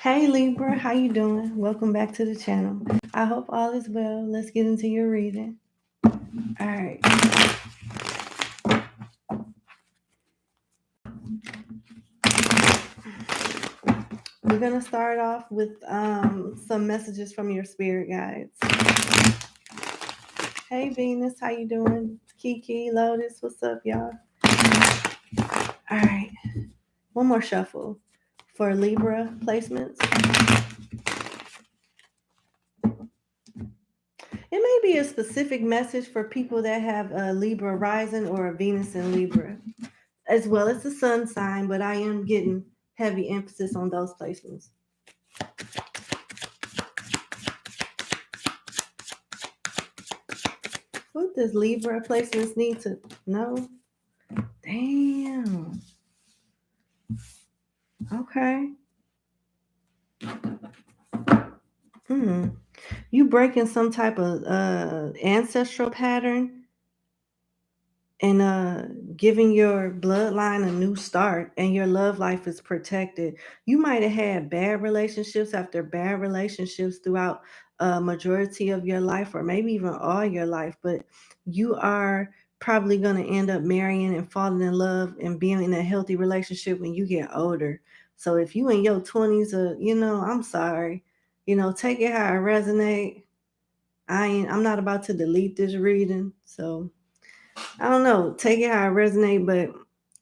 Hey Libra, how you doing? Welcome back to the channel. I hope all is well. Let's get into your reading. All right. We're going to start off with some messages from your spirit guides. Hey Venus, how you doing? Kiki, Lotus, what's up, y'all? All right. One more shuffle for Libra placements. It may be a specific message for people that have a Libra rising or a Venus in Libra, as well as the sun sign, but I am getting heavy emphasis on those placements. What does Libra placements need to know? Damn. Okay. You breaking some type of ancestral pattern and giving your bloodline a new start, and your love life is protected. You might have had bad relationships after bad relationships throughout a majority of your life, or maybe even all your life, but you are probably going to end up marrying and falling in love and being in a healthy relationship when you get older. So if you in your 20s, I'm sorry, take it how it resonate. I'm not about to delete this reading, so I don't know, take it how it resonate, but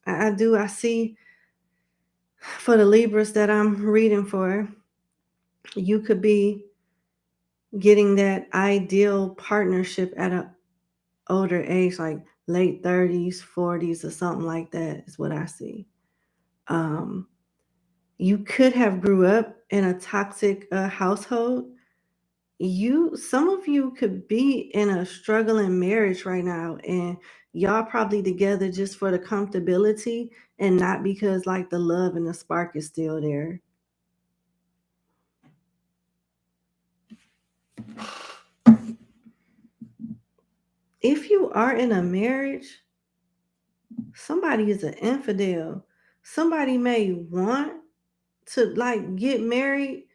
I see for the Libras that I'm reading for, you could be getting that ideal partnership at an older age, like late 30s, 40s, or something like that is what I see. You could have grew up in a toxic household. Some of you could be in a struggling marriage right now, and y'all probably together just for the comfortability and not because like the love and the spark is still there. If you are in a marriage, somebody is an infidel. Somebody may want to like get married.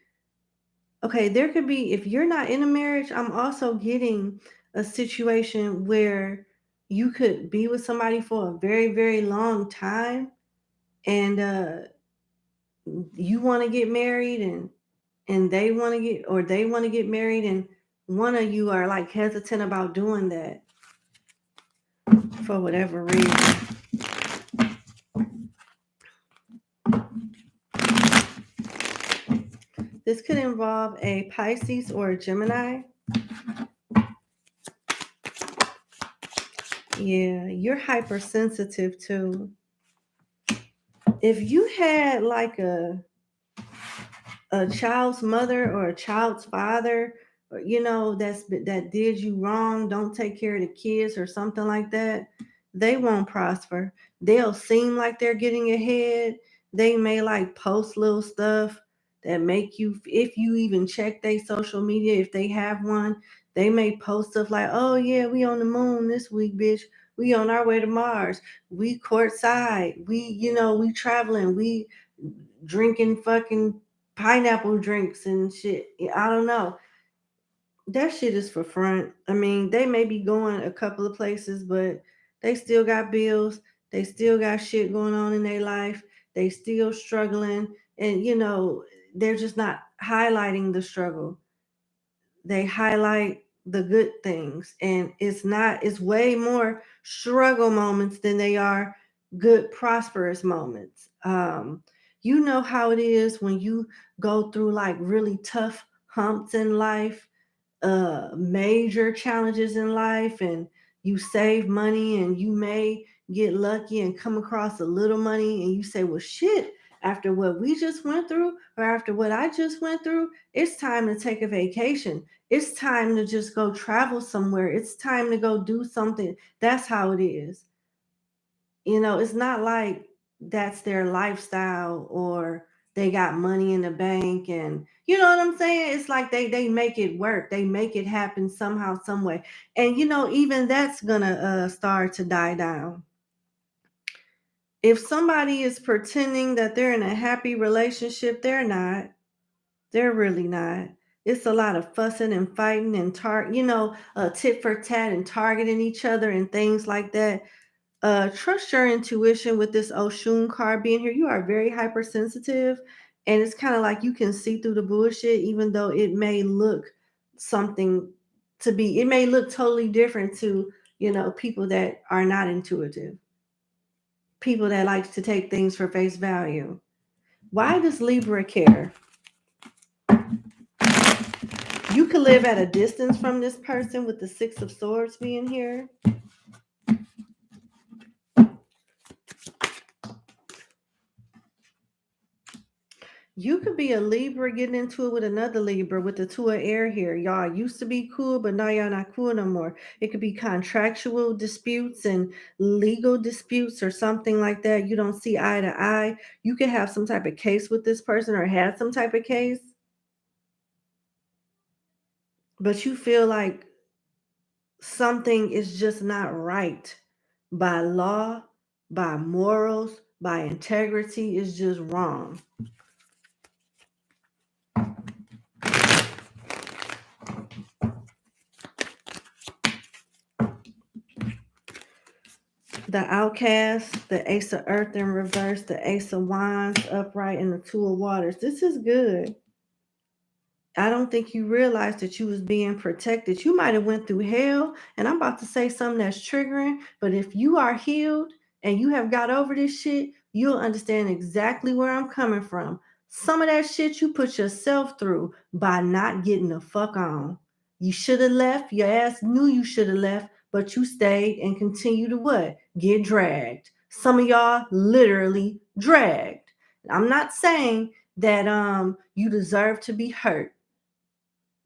Okay, there could be, if you're not in a marriage, I'm also getting a situation where you could be with somebody for a very, very long time, and you want to get married, and they want to get married, and one of you are like hesitant about doing that for whatever reason. This could involve a Pisces or a Gemini. Yeah, you're hypersensitive too. If you had like a child's mother or a child's father, or, that did you wrong, don't take care of the kids or something like that, they won't prosper. They'll seem like they're getting ahead. They may like post little stuff that make you, if you even check their social media, if they have one, they may post stuff like, oh yeah, we on the moon this week, bitch. We on our way to Mars. We courtside. We traveling. We drinking fucking pineapple drinks and shit. I don't know. That shit is for front. I mean, they may be going a couple of places, but they still got bills. They still got shit going on in their life. They still struggling. And, they're just not highlighting the struggle. They highlight the good things. And it's way more struggle moments than they are good, prosperous moments. You know how it is when you go through like really tough humps in life, major challenges in life, and you save money, and you may get lucky and come across a little money, and you say, well, shit, after what we just went through, or after what I just went through, it's time to take a vacation. It's time to just go travel somewhere. It's time to go do something. That's how it is. It's not like that's their lifestyle, or they got money in the bank, and you know what I'm saying? It's like they make it work. They make it happen somehow, some way. And even that's gonna start to die down. If somebody is pretending that they're in a happy relationship, they're not. They're really not. It's a lot of fussing and fighting and tit for tat and targeting each other and things like that. Trust your intuition with this Oshun card being here. You are very hypersensitive, and it's kind of like you can see through the bullshit, even though it may look something it may look totally different to, people that are not intuitive, people that like to take things for face value. Why does Libra care? You could live at a distance from this person with the Six of Swords being here. You could be a Libra getting into it with another Libra with the Two of Air here. Y'all used to be cool, but now y'all not cool no more. It could be contractual disputes and legal disputes or something like that. You don't see eye to eye. You could have some type of case with this person or had some type of case, but you feel like something is just not right by law, by morals, by integrity. Is just wrong. The Outcast, the Ace of Earth in reverse, the Ace of Wands upright, and the Two of Waters. This is good. I don't think you realized that you was being protected. You might have went through hell, and I'm about to say something that's triggering, but if you are healed and you have got over this shit, you'll understand exactly where I'm coming from. Some of that shit you put yourself through by not getting the fuck on. You should have left. Your ass knew you should have left, but you stayed and continue to what? Get dragged. Some of y'all literally dragged. I'm not saying that you deserve to be hurt.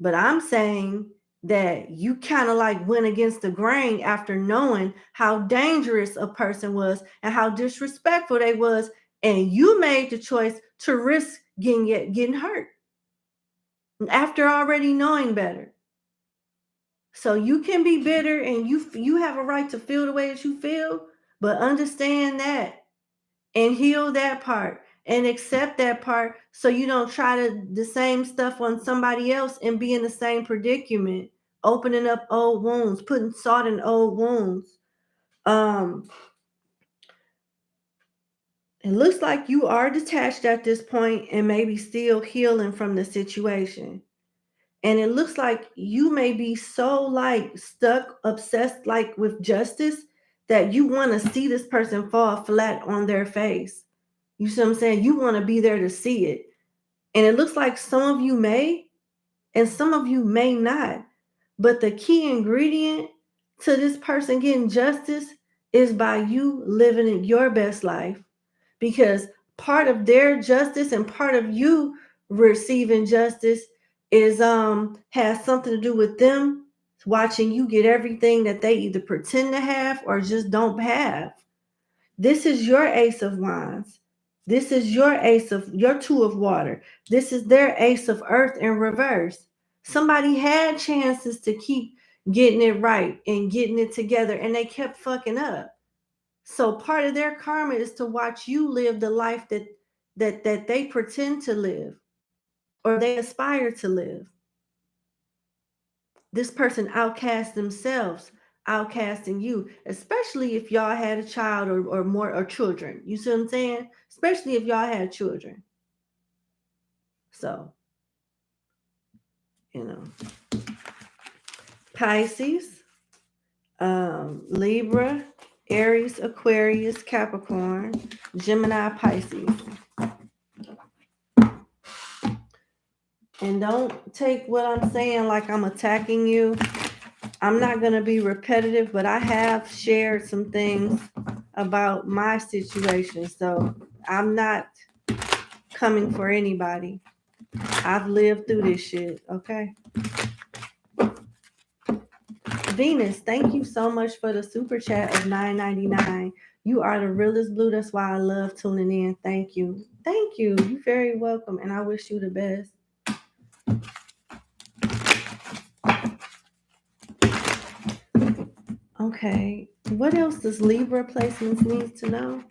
But I'm saying that you kind of like went against the grain after knowing how dangerous a person was and how disrespectful they was, and you made the choice to risk getting hurt after already knowing better. So you can be bitter and you have a right to feel the way that you feel, but understand that and heal that part and accept that part, so you don't try the same stuff on somebody else and be in the same predicament, opening up old wounds, putting salt in old wounds. It looks like you are detached at this point and maybe still healing from the situation. And it looks like you may be so like stuck, obsessed like with justice that you want to see this person fall flat on their face. You see what I'm saying? You want to be there to see it. And it looks like some of you may, and some of you may not. But the key ingredient to this person getting justice is by you living your best life. Because part of their justice and part of you receiving justice is has something to do with them watching you get everything that they either pretend to have or just don't have. This is your Ace of Wands. This is your Two of Water. This is their Ace of Earth in reverse. Somebody had chances to keep getting it right and getting it together, and they kept fucking up. So part of their karma is to watch you live the life that they pretend to live or they aspire to live. This person outcasts themselves, outcasting you, especially if y'all had a child or more or children. You see what I'm saying? Especially if y'all had children. So, Pisces, Libra, Aries, Aquarius, Capricorn, Gemini, Pisces. And don't take what I'm saying like I'm attacking you. I'm not going to be repetitive, but I have shared some things about my situation. So I'm not coming for anybody. I've lived through this shit, okay? Venus, thank you so much for the super chat of $9.99. You are the realest blue. That's why I love tuning in. Thank you. Thank you. You're very welcome, and I wish you the best. Okay, what else does Libra placements need to know?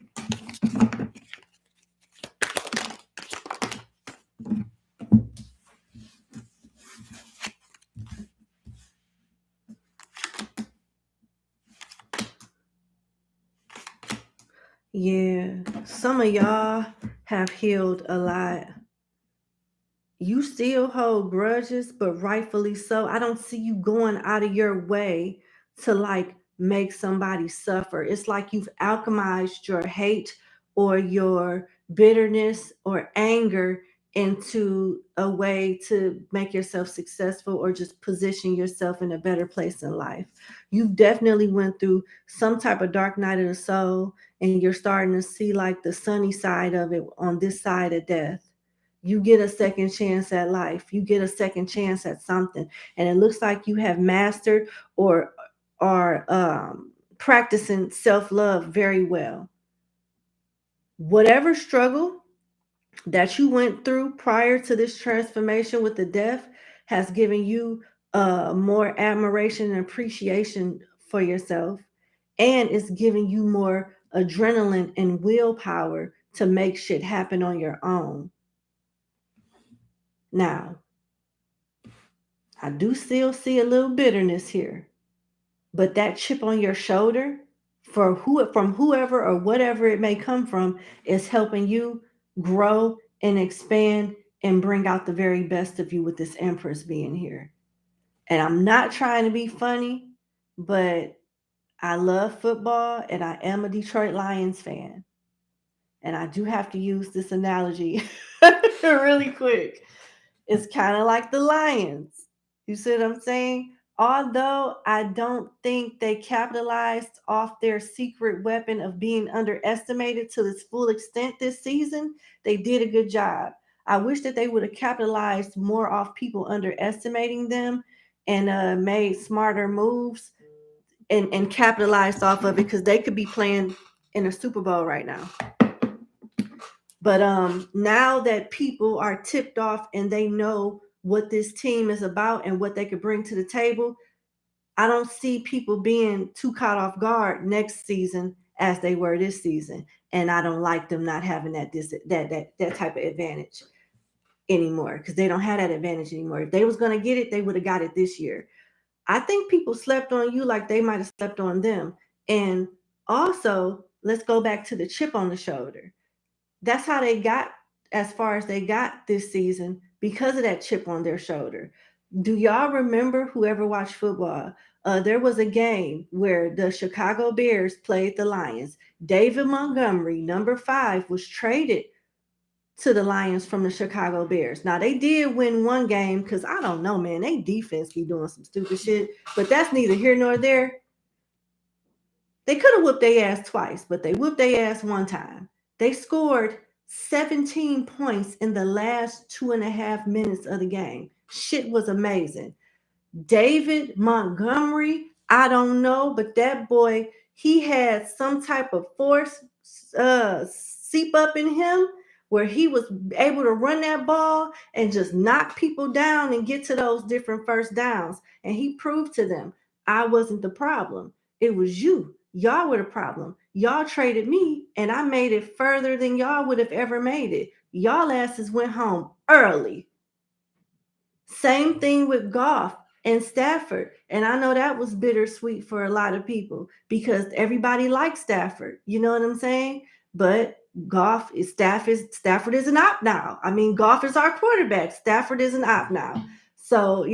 Yeah, some of y'all have healed a lot. You still hold grudges, but rightfully so. I don't see you going out of your way to like make somebody suffer. It's like you've alchemized your hate or your bitterness or anger into a way to make yourself successful or just position yourself in a better place in life. You definitely went through some type of dark night of the soul, and you're starting to see like the sunny side of it on this side of death. You get a second chance at life. You get a second chance at something, and it looks like you have mastered or are practicing self-love very well. Whatever struggle that you went through prior to this transformation with the death has given you more admiration and appreciation for yourself, and it's giving you more adrenaline and willpower to make shit happen on your own. Now, I do still see a little bitterness here, but that chip on your shoulder from whoever or whatever it may come from is helping you grow and expand and bring out the very best of you with this Empress being here. And I'm not trying to be funny, but I love football and I am a Detroit Lions fan. And I do have to use this analogy really quick. It's kind of like the Lions. You see what I'm saying? Although I don't think they capitalized off their secret weapon of being underestimated to its full extent this season, they did a good job. I wish that they would have capitalized more off people underestimating them and made smarter moves and capitalized off of it, because they could be playing in a Super Bowl right now. But now that people are tipped off and they know what this team is about and what they could bring to the table, I don't see people being too caught off guard next season as they were this season. And I don't like them not having that type of advantage anymore, because they don't have that advantage anymore. If they was going to get it, they would have got it this year. I think people slept on you like they might have slept on them. And also, let's go back to the chip on the shoulder. That's how they got as far as they got this season, because of that chip on their shoulder. Do y'all remember, whoever watched football? There was a game where the Chicago Bears played the Lions. David Montgomery, number 5, was traded to the Lions from the Chicago Bears. Now, they did win one game because I don't know, man. They defense be doing some stupid shit, but that's neither here nor there. They could have whooped their ass twice, but they whooped their ass one time. They scored 17 points in the last 2.5 minutes of the game. Shit was amazing. David Montgomery, I don't know, but that boy, he had some type of force seep up in him where he was able to run that ball and just knock people down and get to those different first downs. And he proved to them, I wasn't the problem. It was you. Y'all were the problem. Y'all traded me and I made it further than y'all would have ever made it. Y'all asses went home early. Same thing with Goff and Stafford. And I know that was bittersweet for a lot of people because everybody likes Stafford. You know what I'm saying? But Stafford is an op now. I mean, Goff is our quarterback. Stafford is an op now. So,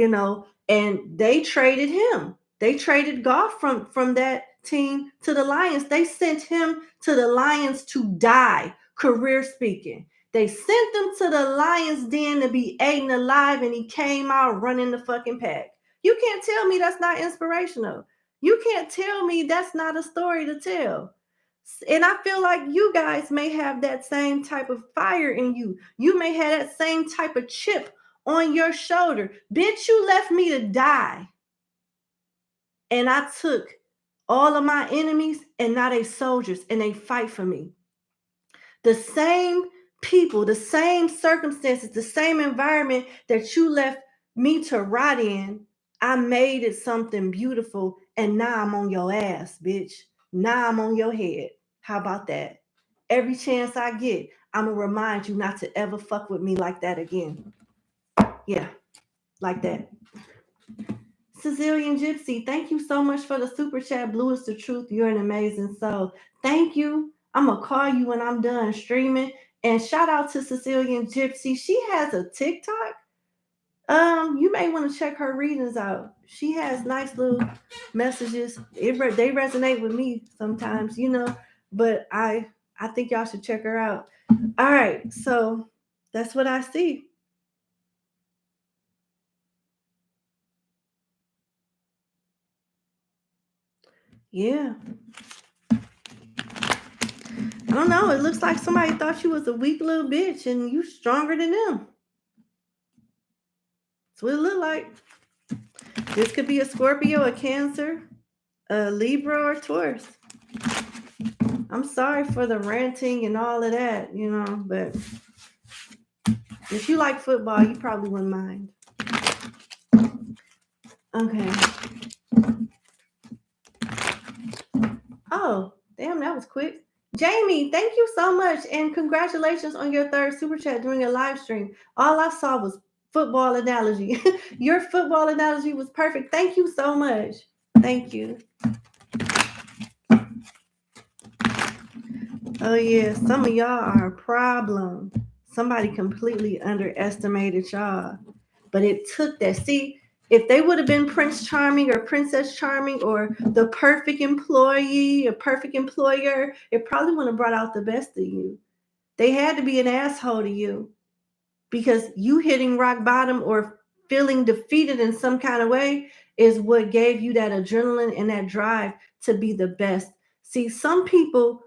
and they traded him. They traded Goff from that team to the Lions. They sent him to the Lions to die, career speaking. They sent him to the Lions Den to be eaten alive, and he came out running the fucking pack. You can't tell me that's not inspirational. You can't tell me that's not a story to tell. And I feel like you guys may have that same type of fire in you. You may have that same type of chip on your shoulder. Bitch, you left me to die. And I took all of my enemies, and now they soldiers, and they fight for me. The same people, the same circumstances, the same environment that you left me to rot in, I made it something beautiful, and now I'm on your ass, bitch. Now I'm on your head. How about that? every chance I get, I'm going to remind you not to ever fuck with me like that again. Yeah, like that. Sicilian Gypsy, thank you so much for the super chat. Blue is the truth. You're an amazing soul. Thank you. I'm going to call you when I'm done streaming. And shout out to Sicilian Gypsy. She has a TikTok. You may want to check her readings out. She has nice little messages. They resonate with me sometimes, you know, but I think y'all should check her out. All right, so that's what I see. Yeah. I don't know. It looks like somebody thought you was a weak little bitch and you stronger than them. That's what it looked like. This could be a Scorpio, a Cancer, a Libra, or Taurus. I'm sorry for the ranting and all of that, you know, but if you like football, you probably wouldn't mind. Okay. Oh, damn, that was quick. Jamie, thank you so much. And congratulations on your 3rd super chat during a live stream. All I saw was football analogy. Your football analogy was perfect. Thank you so much. Thank you. Oh, yeah. Some of y'all are a problem. Somebody completely underestimated y'all. But it took that. See, if they would have been Prince Charming or Princess Charming or the perfect employee, a perfect employer, it probably would have brought out the best of you. They had to be an asshole to you because you hitting rock bottom or feeling defeated in some kind of way is what gave you that adrenaline and that drive to be the best. See, some people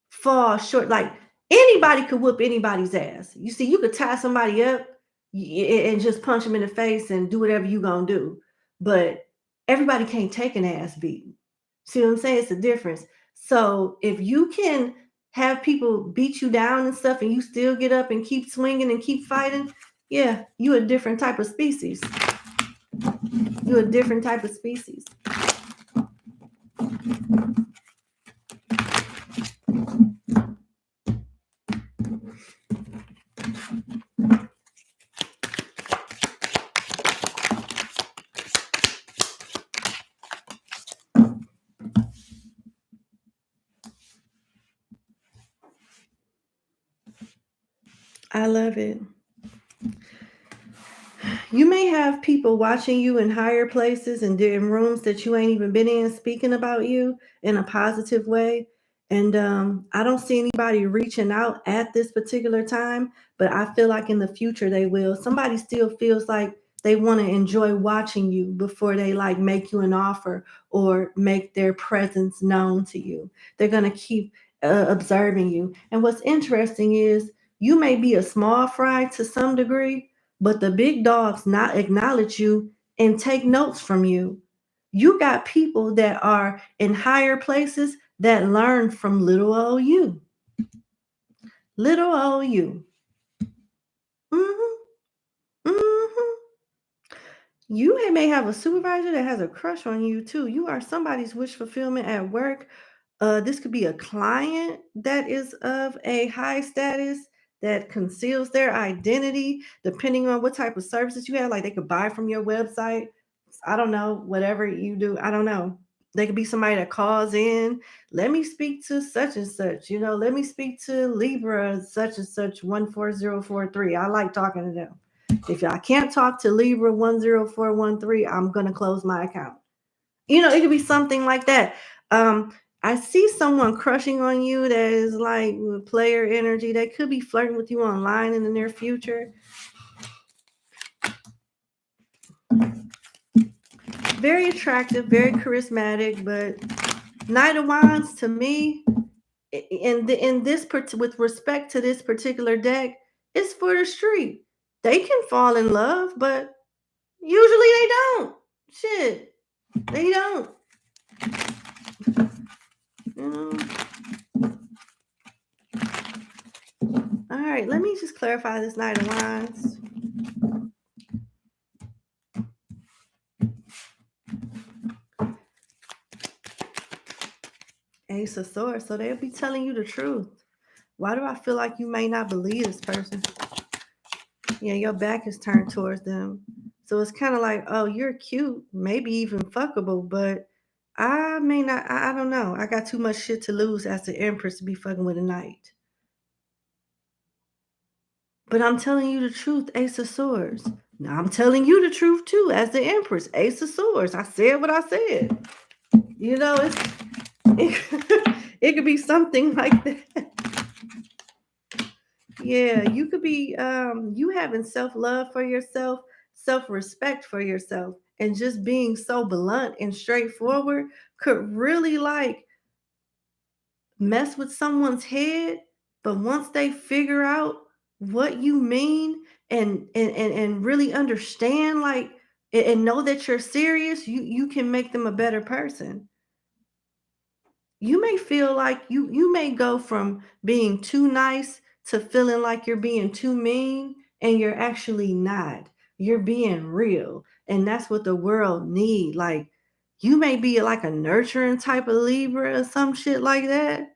fall short. Like anybody could whoop anybody's ass. You see, you could tie somebody up and just punch them in the face and do whatever you gonna do. But everybody can't take an ass beating. See what I'm saying? It's a difference. So if you can have people beat you down and stuff and you still get up and keep swinging and keep fighting, yeah, you're a different type of species. You're a different type of species. I love it. You may have people watching you in higher places and in rooms that you ain't even been in speaking about you in a positive way. And I don't see anybody reaching out at this particular time, but I feel like in the future they will. Somebody still feels like they want to enjoy watching you before they like make you an offer or make their presence known to you. They're going to keep observing you. And what's interesting is you may be a small fry to some degree, but the big dogs not acknowledge you and take notes from you. You got people that are in higher places that learn from little old you. Little old you. Mm-hmm. Mm-hmm. You may have a supervisor that has a crush on you too. You are somebody's wish fulfillment at work. This could be a client that is of a high status that conceals their identity, depending on what type of services you have. Like they could buy from your website. I don't know, whatever you do. I don't know. They could be somebody that calls in. Let me speak to such and such. You know, let me speak to Libra such and such 14043. I like talking to them. If I can't talk to Libra 10413, I'm gonna close my account. You know, it could be something like that. I see someone crushing on you that is like player energy. They could be flirting with you online in the near future. Very attractive, very charismatic, but Knight of Wands to me, in this with respect to this particular deck, it's for the street. They can fall in love, but usually they don't. Shit, they don't. You know? All right, let me just clarify this Knight of Wands. Ace of Swords, so they'll be telling you the truth. Why do I feel like you may not believe this person? Yeah, your back is turned towards them. So it's kind of like, oh, you're cute, maybe even fuckable, but I may not, I don't know. I got too much shit to lose as the Empress to be fucking with a knight. But I'm telling you the truth, Ace of Swords. Now I'm telling you the truth too, as the Empress, Ace of Swords. I said what I said. You know, it could be something like that. Yeah, you could be you having self-love for yourself, self-respect for yourself, and just being so blunt and straightforward could really like mess with someone's head. But once they figure out what you mean and really understand like and know that you're serious, you can make them a better person. You may feel like you may go from being too nice to feeling like you're being too mean, and you're actually not. You're being real, and that's what the world need. Like you may be like a nurturing type of Libra or some shit like that,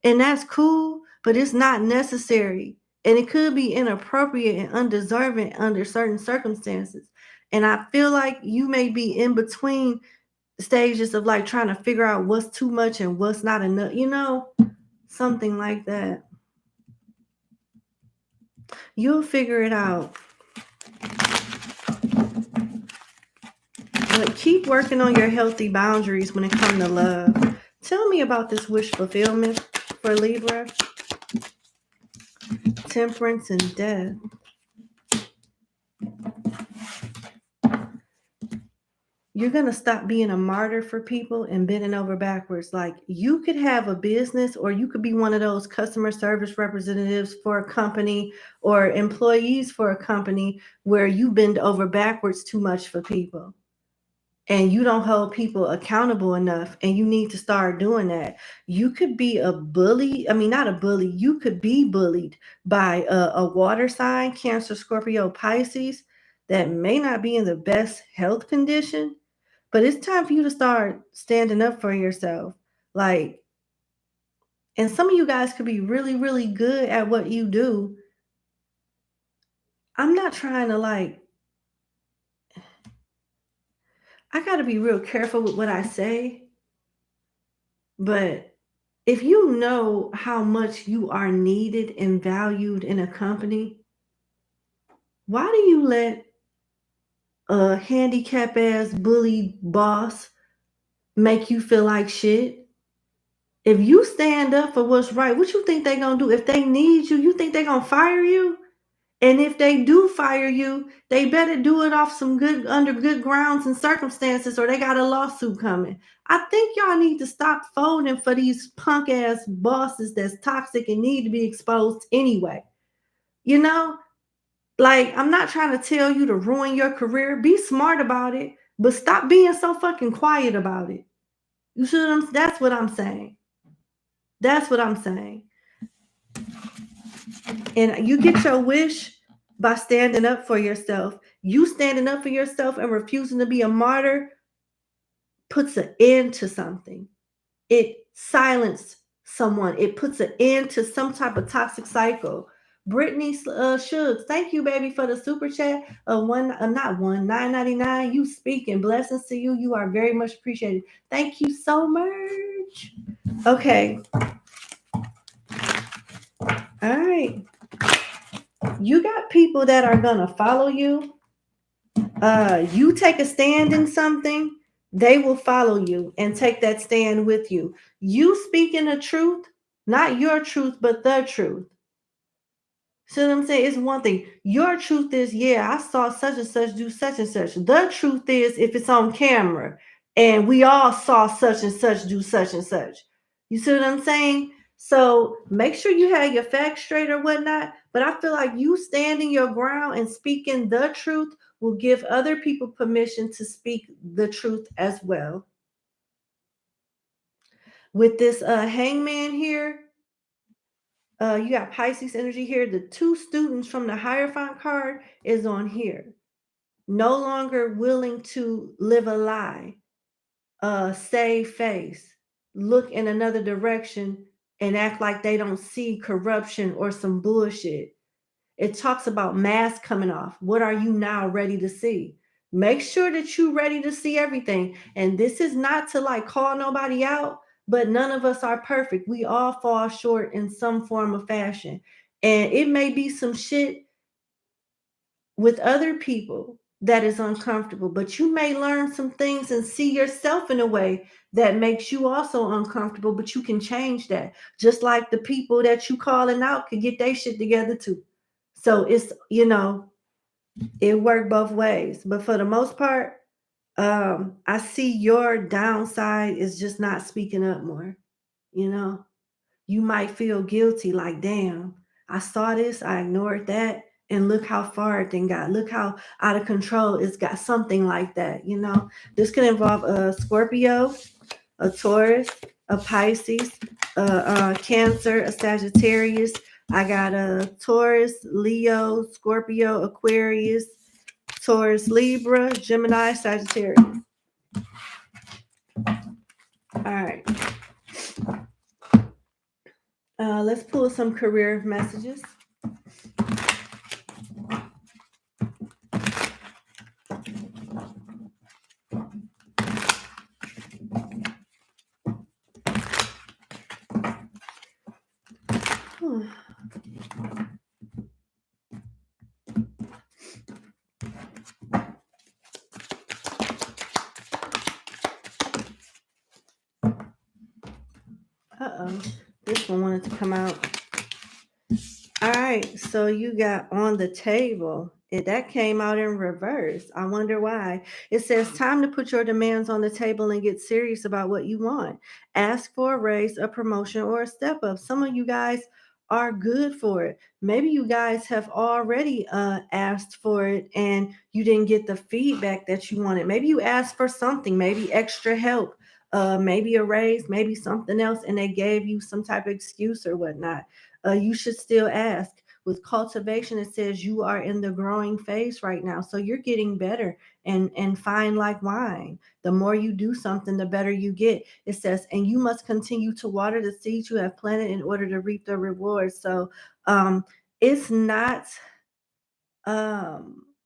and that's cool, but it's not necessary. And it could be inappropriate and undeserving under certain circumstances. And I feel like you may be in between stages of like trying to figure out what's too much and what's not enough, something like that. You'll figure it out. But keep working on your healthy boundaries when it comes to love. Tell me about this wish fulfillment for Libra. Temperance and death. You're going to stop being a martyr for people and bending over backwards. Like you could have a business, or you could be one of those customer service representatives for a company or employees for a company where you bend over backwards too much for people and you don't hold people accountable enough, and you need to start doing that. You could be a bully. I mean, not a bully. You could be bullied by a water sign, Cancer, Scorpio, Pisces, that may not be in the best health condition. But it's time for you to start standing up for yourself. Like, and some of you guys could be really, really good at what you do. I'm not trying to I got to be real careful with what I say. But if you know how much you are needed and valued in a company, why do you let a handicap ass bully boss make you feel like shit? If you stand up for what's right, what you think they gonna do? If they need you, you think they gonna fire you? And if they do fire you, they better do it off some good under good grounds and circumstances, or they got a lawsuit coming. I think y'all need to stop folding for these punk ass bosses that's toxic and need to be exposed anyway. You know, like I'm not trying to tell you to ruin your career. Be smart about it, but stop being so fucking quiet about it. You see what I'm? That's what I'm saying. That's what I'm saying. And you get your wish by standing up for yourself. You standing up for yourself and refusing to be a martyr puts an end to something. It silences someone. It puts an end to some type of toxic cycle. Brittany Shuggs, thank you, baby, for the super chat. Not one, $9.99. You speaking. Blessings to you. You are very much appreciated. Thank you so much. Okay. All right. You got people that are gonna follow you. You take a stand in something, they will follow you and take that stand with you. You speaking the truth, not your truth, but the truth. See what I'm saying? It's one thing. Your truth is, yeah, I saw such and such do such and such. The truth is, if it's on camera and we all saw such and such do such and such. You see what I'm saying? So make sure you have your facts straight or whatnot. But I feel like you standing your ground and speaking the truth will give other people permission to speak the truth as well. With this hangman here, you got Pisces energy here. The two students from the Hierophant card is on here. No longer willing to live a lie, save face. look in another direction and act like they don't see corruption or some bullshit. It talks about masks coming off. What are you now ready to see? Make sure that you're ready to see everything. And this is not to like call nobody out, but none of us are perfect. We all fall short in some form of fashion. And it may be some shit with other people that is uncomfortable, but you may learn some things and see yourself in a way that makes you also uncomfortable, but you can change that. Just like the people that you calling out could get their shit together too. So it's, it worked both ways. But for the most part, I see your downside is just not speaking up more. You know, you might feel guilty, like, damn, I saw this, I ignored that, and look how far it then got. Look how out of control it's got, something like that. This can involve a Scorpio, a Taurus, a Pisces, a Cancer, a Sagittarius. I got a Taurus, Leo, Scorpio, Aquarius, Taurus, Libra, Gemini, Sagittarius. All right. Let's pull some career messages. Uh-oh. This one wanted to come out. All right, so you got on the table. That came out in reverse. I wonder why. It says time to put your demands on the table and get serious about what you want. Ask for a raise, a promotion, or a step up. Some of you guys are good for it. Maybe you guys have already asked for it and you didn't get the feedback that you wanted. Maybe you asked for something, maybe extra help, maybe a raise, maybe something else, and they gave you some type of excuse or whatnot. You should still ask. With cultivation, it says you are in the growing phase right now. So you're getting better and fine like wine. The more you do something, the better you get. It says, and you must continue to water the seeds you have planted in order to reap the rewards. So it's not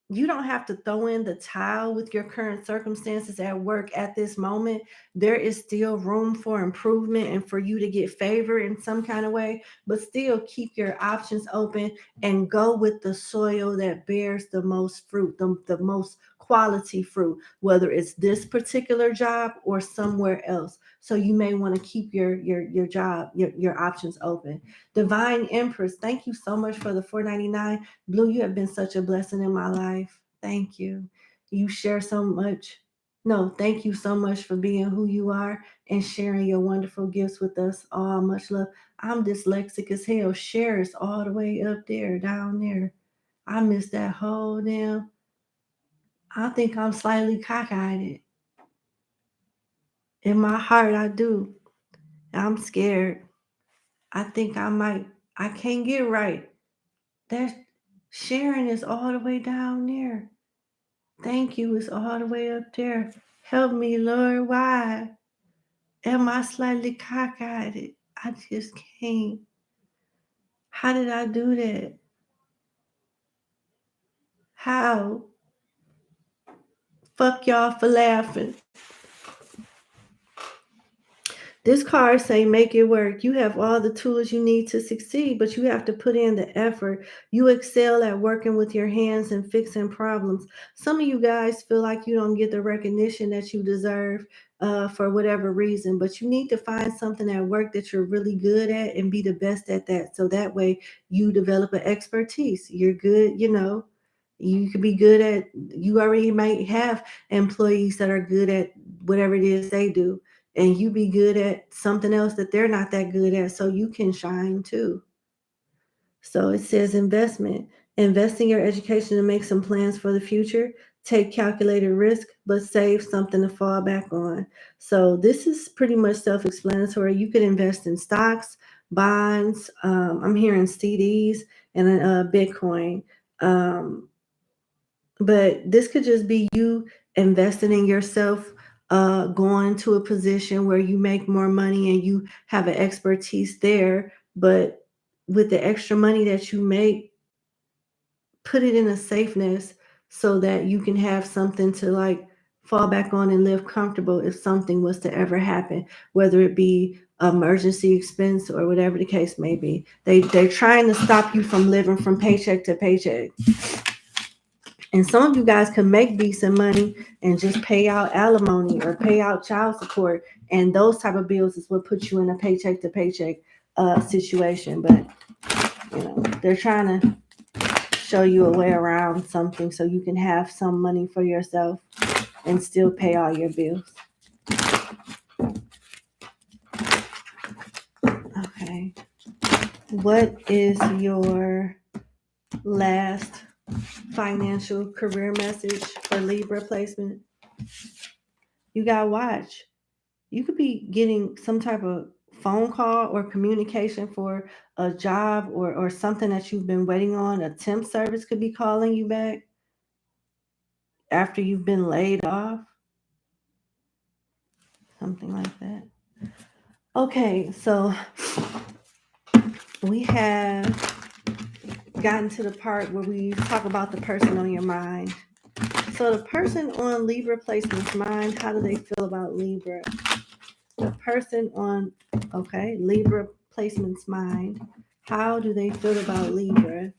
you don't have to throw in the towel with your current circumstances at work at this moment. There is still room for improvement and for you to get favor in some kind of way, but still keep your options open and go with the soil that bears the most fruit, the most quality fruit, whether it's this particular job or somewhere else. So you may want to keep your job, your options open. Divine Empress, thank you so much for the $4.99. Blue, you have been such a blessing in my life. Thank you. You share so much. No, thank you so much for being who you are and sharing your wonderful gifts with us all. Much love. I'm dyslexic as hell. Share is all the way up there, down there. I missed that whole damn. I think I'm slightly cockeyed. In my heart, I do. I'm scared. I think I can't get right. That sharing is all the way down there. Thank you is all the way up there. Help me, Lord. Why am I slightly cockeyed? I just can't. How did I do that? How? Fuck y'all for laughing. This card say make it work. You have all the tools you need to succeed, but you have to put in the effort. You excel at working with your hands and fixing problems. Some of you guys feel like you don't get the recognition that you deserve for whatever reason, but you need to find something at work that you're really good at and be the best at that. So that way you develop an expertise. You're good, you could be good at, you already might have employees that are good at whatever it is they do, and you be good at something else that they're not that good at, so you can shine too. So it says invest in your education and make some plans for the future. Take calculated risk, but save something to fall back on. So this is pretty much self-explanatory. You could invest in stocks, bonds, I'm hearing CDs, and Bitcoin. But this could just be you investing in yourself going to a position where you make more money and you have an expertise there, but with the extra money that you make, put it in a safeness so that you can have something to like fall back on and live comfortable if something was to ever happen, whether it be emergency expense or whatever the case may be. They're trying to stop you from living from paycheck to paycheck. And some of you guys can make decent money and just pay out alimony or pay out child support, and those type of bills is what puts you in a paycheck to paycheck situation. But they're trying to show you a way around something so you can have some money for yourself and still pay all your bills. Okay. What is your last financial career message for Libra placement? You gotta watch. You could be getting some type of phone call or communication for a job or something that you've been waiting on. A temp service could be calling you back after you've been laid off. Something like that. Okay, so we have gotten to the part where we talk about the person on your mind. So the person on Libra placement's mind, how do they feel about Libra? The person on, Libra placement's mind, how do they feel about Libra?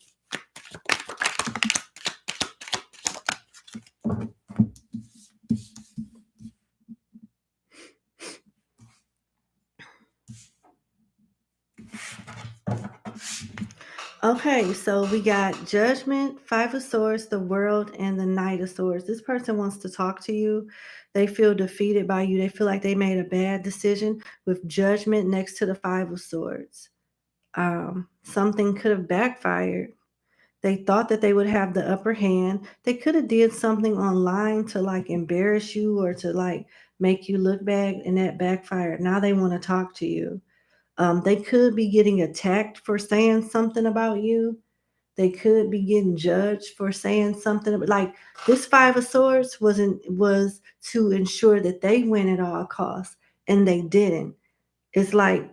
Okay, so we got Judgment, Five of Swords, the World, and the Knight of Swords. This person wants to talk to you. They feel defeated by you. They feel like they made a bad decision with Judgment next to the Five of Swords. Something could have backfired. They thought that they would have the upper hand. They could have did something online to like embarrass you or to like make you look bad, and that backfired. Now they want to talk to you. They could be getting attacked for saying something about you. They could be getting judged for saying something. Like this Five of Swords was to ensure that they win at all costs, and they didn't. It's like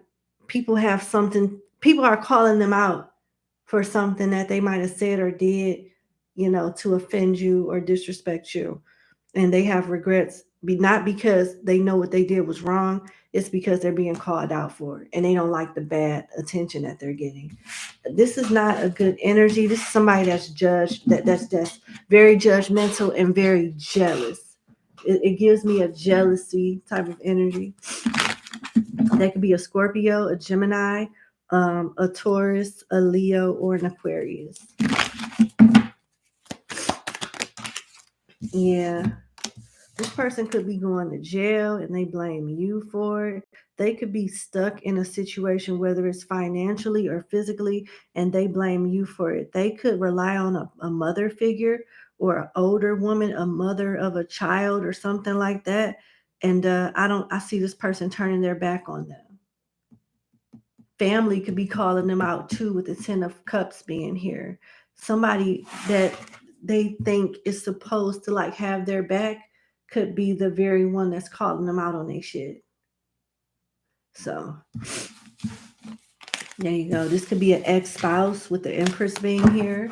people are calling them out for something that they might have said or did, to offend you or disrespect you. And they have regrets, not because they know what they did was wrong. It's because they're being called out for it and they don't like the bad attention that they're getting. This is not a good energy. This is somebody that's judged, that's very judgmental and very jealous. It gives me a jealousy type of energy. That could be a Scorpio, a Gemini, a Taurus, a Leo, or an Aquarius. Yeah. This person could be going to jail and they blame you for it. They could be stuck in a situation, whether it's financially or physically, and they blame you for it. They could rely on a mother figure or an older woman, a mother of a child or something like that. And I see this person turning their back on them. Family could be calling them out too, with the Ten of Cups being here. Somebody that they think is supposed to like have their back could be the very one that's calling them out on their shit. So there you go. This could be an ex-spouse with the Empress being here.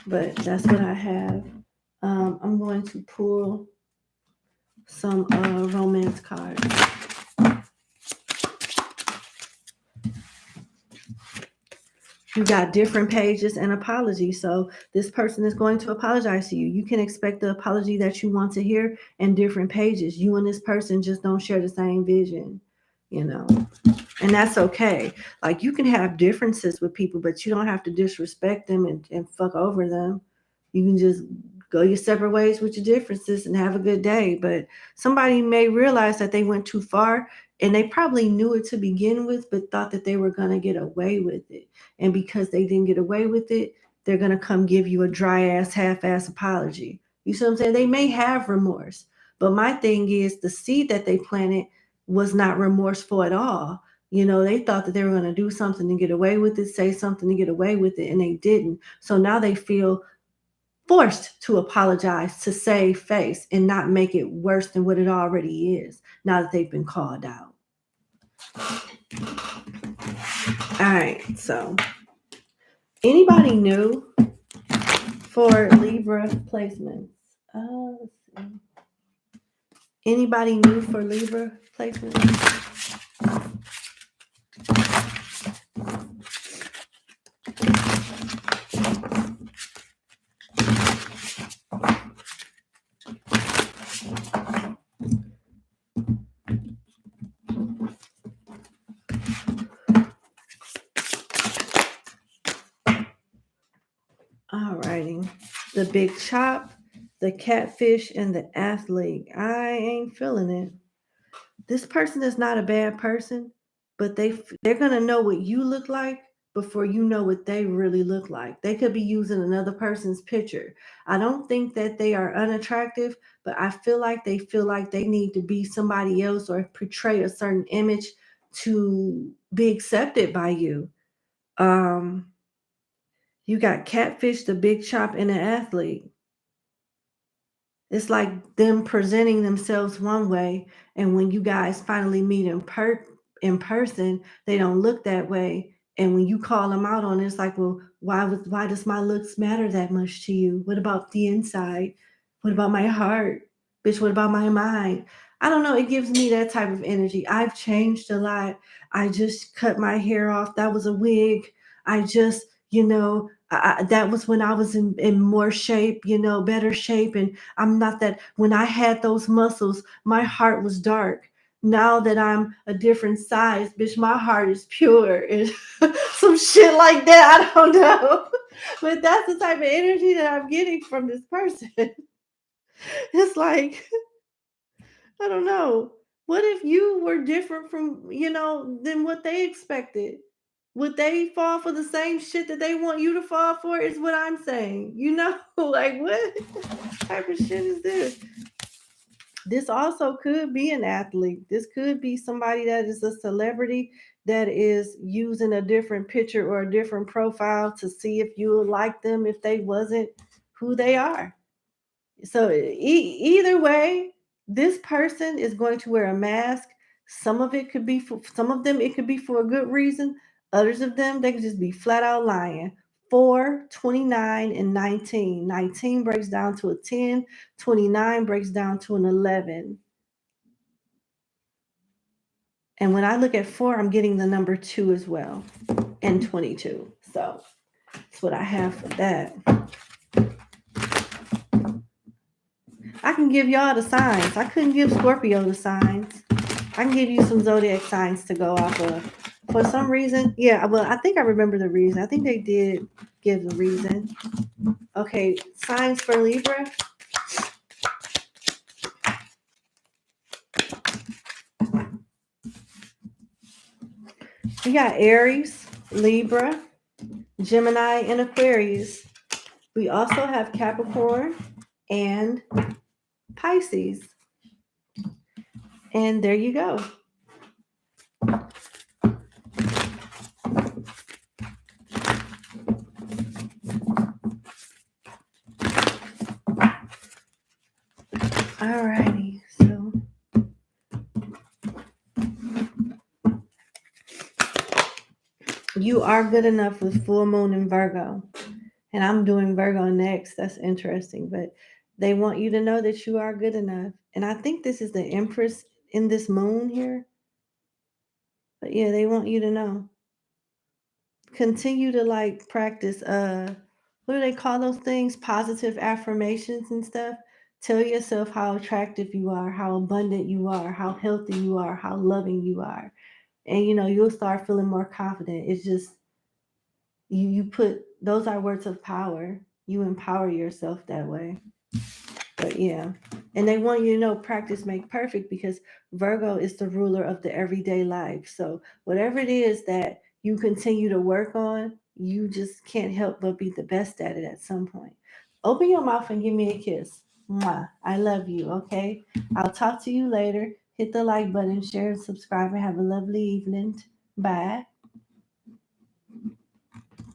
But that's what I have. I'm going to pull some romance cards. You got different pages and apologies. So this person is going to apologize to you. You can expect the apology that you want to hear in different pages. You and this person just don't share the same vision, and that's okay. Like you can have differences with people, but you don't have to disrespect them and fuck over them. You can just go your separate ways with your differences and have a good day. But somebody may realize that they went too far, and they probably knew it to begin with, but thought that they were going to get away with it. And because they didn't get away with it, they're going to come give you a dry ass, half ass apology. You see what I'm saying? They may have remorse. But my thing is the seed that they planted was not remorseful at all. They thought that they were going to do something to get away with it, say something to get away with it, and they didn't. So now they feel forced to apologize to save face and not make it worse than what it already is now that they've been called out. All right, so anybody new for Libra placements? Let's see. Anybody new for Libra placements? All righty. The big chop, the catfish, and the athlete. I ain't feeling it. This person is not a bad person, but they're gonna know what you look like before you know what they really look like. They could be using another person's picture. I don't think that they are unattractive, but I feel like they need to be somebody else or portray a certain image to be accepted by you. You got catfish, the big chop, and an athlete. It's like them presenting themselves one way, and when you guys finally meet in person, they don't look that way. And when you call them out on it, it's like, well, why does my looks matter that much to you? What about the inside? What about my heart? Bitch, what about my mind? I don't know. It gives me that type of energy. I've changed a lot. I just cut my hair off. That was a wig. I just, that was when I was in more shape, better shape. And I'm not that. When I had those muscles, my heart was dark. Now that I'm a different size, bitch, my heart is pure. And some shit like that. I don't know. But that's the type of energy that I'm getting from this person. It's like, I don't know. What if you were different from, than what they expected? Would they fall for the same shit that they want you to fall for? Is what I'm saying. Like what type of shit is this? This also could be an athlete. This could be somebody that is a celebrity that is using a different picture or a different profile to see if you would like them if they wasn't who they are. So either way, this person is going to wear a mask. Some of it could be for some of them, it could be for a good reason. Others of them, they could just be flat out lying. 4, 29, and 19. 19 breaks down to a 10, 29 breaks down to an 11. And when I look at 4, I'm getting the number 2 as well, and 22. So that's what I have for that. I can give y'all the signs. I couldn't give Scorpio the signs. I can give you some zodiac signs to go off of. For some reason, yeah, well, I think I remember the reason. I think they did give the reason. Okay, signs for Libra. We got Aries, Libra, Gemini, and Aquarius. We also have Capricorn and Pisces. And there you go. Alrighty, so you are good enough with full moon in Virgo. And I'm doing Virgo next. That's interesting. But they want you to know that you are good enough. And I think this is the Empress in this moon here. But yeah, they want you to know. Continue to practice what do they call those things? Positive affirmations and stuff. Tell yourself how attractive you are, how abundant you are, how healthy you are, how loving you are. And you'll start feeling more confident. It's just you put those are words of power. You empower yourself that way. But yeah, and they want you to know practice make perfect, because Virgo is the ruler of the everyday life. So whatever it is that you continue to work on, you just can't help but be the best at it at some point. Open your mouth and give me a kiss. Mwah. I love you. Okay. I'll talk to you later. Hit the like button, share, and subscribe, and have a lovely evening. Bye.